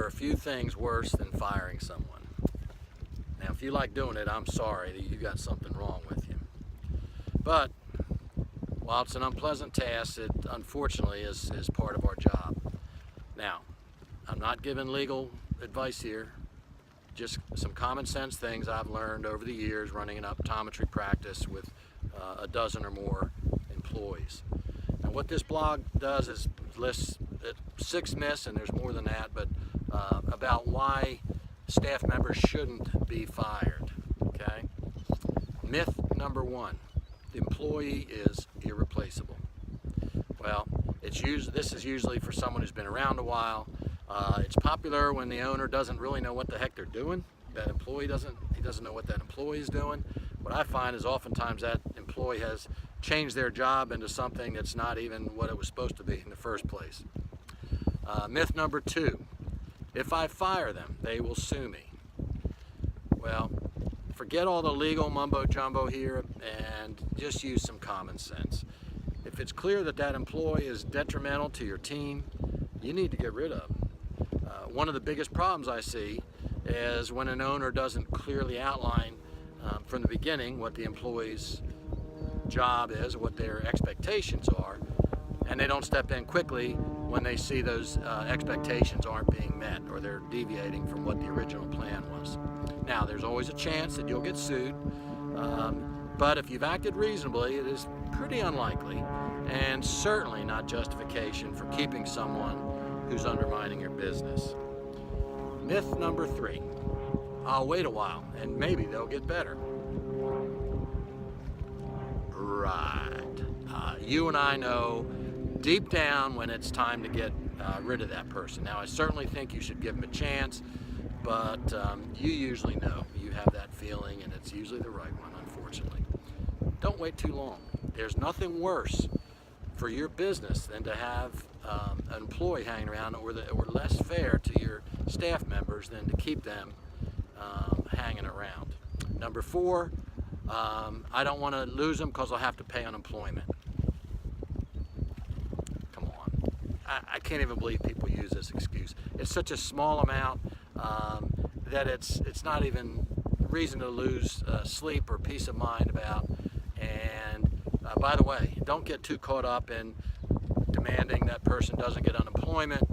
there are few things worse than firing someone. Now, if you like doing it, I'm sorry that you got something wrong with you. But while it's an unpleasant task, it unfortunately is part of our job. Now, I'm not giving legal advice here, just some common sense things I've learned over the years running an optometry practice with a dozen or more employees. And what this blog does is lists 6 myths, and there's more than that, but about why staff members shouldn't be fired. Okay? Myth number 1, the employee is irreplaceable. Well, this is usually for someone who's been around a while. It's popular when the owner doesn't really know what the heck they're doing. That employee doesn't know what that employee is doing. What I find is oftentimes that employee has changed their job into something that's not even what it was supposed to be in the first place. Myth number 2, if I fire them, they will sue me. Well, forget all the legal mumbo jumbo here and just use some common sense. If it's clear that that employee is detrimental to your team, you need to get rid of them. One of the biggest problems I see is when an owner doesn't clearly outline from the beginning what the employee's job is, what their expectations are, and they don't step in quickly when they see those expectations aren't being met or they're deviating from what the original plan was. Now, there's always a chance that you'll get sued, but if you've acted reasonably, it is pretty unlikely and certainly not justification for keeping someone who's undermining your business. Myth number 3, I'll wait a while and maybe they'll get better. Right. You and I know deep down when it's time to get rid of that person. Now, I certainly think you should give them a chance, but you usually know. You have that feeling, and it's usually the right one, unfortunately. Don't wait too long. There's nothing worse for your business than to have an employee hanging around or less fair to your staff members than to keep them hanging around. Number 4, I don't want to lose them because I'll have to pay unemployment. Come on. I can't even believe people use this excuse. It's such a small amount that it's not even reason to lose sleep or peace of mind about. And by the way, don't get too caught up in demanding that person doesn't get unemployment.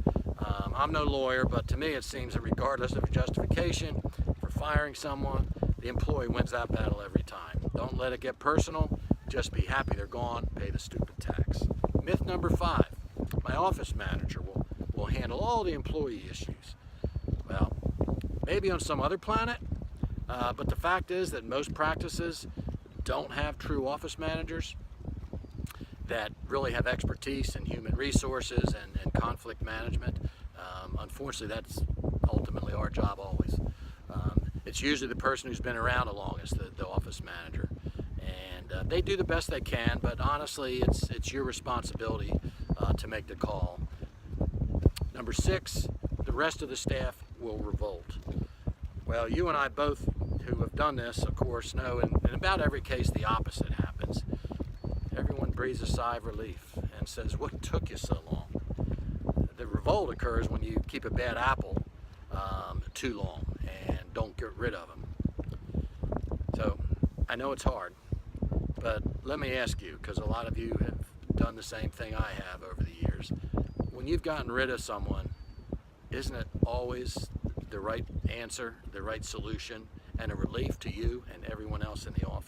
I'm no lawyer, but to me it seems that regardless of justification for firing someone, the employee wins that battle every time. Don't let it get personal. Just be happy they're gone. Pay the stupid tax. Myth number 5, my office manager will handle all the employee issues. Well, maybe on some other planet, but the fact is that most practices don't have true office managers that really have expertise in human resources and conflict management. Unfortunately, that's ultimately our job always. It's usually the person who's been around the longest, the office manager. And they do the best they can, but honestly, it's your responsibility to make the call. Number 6, the rest of the staff will revolt. Well, you and I both who have done this, of course, know in about every case the opposite happens. Everyone breathes a sigh of relief and says, what took you so long? The revolt occurs when you keep a bad apple too long and don't get rid of them. So I know it's hard, but let me ask you, because a lot of you have done the same thing I have over the years. When you've gotten rid of someone, isn't it always the right answer, the right solution, and a relief to you and everyone else in the office?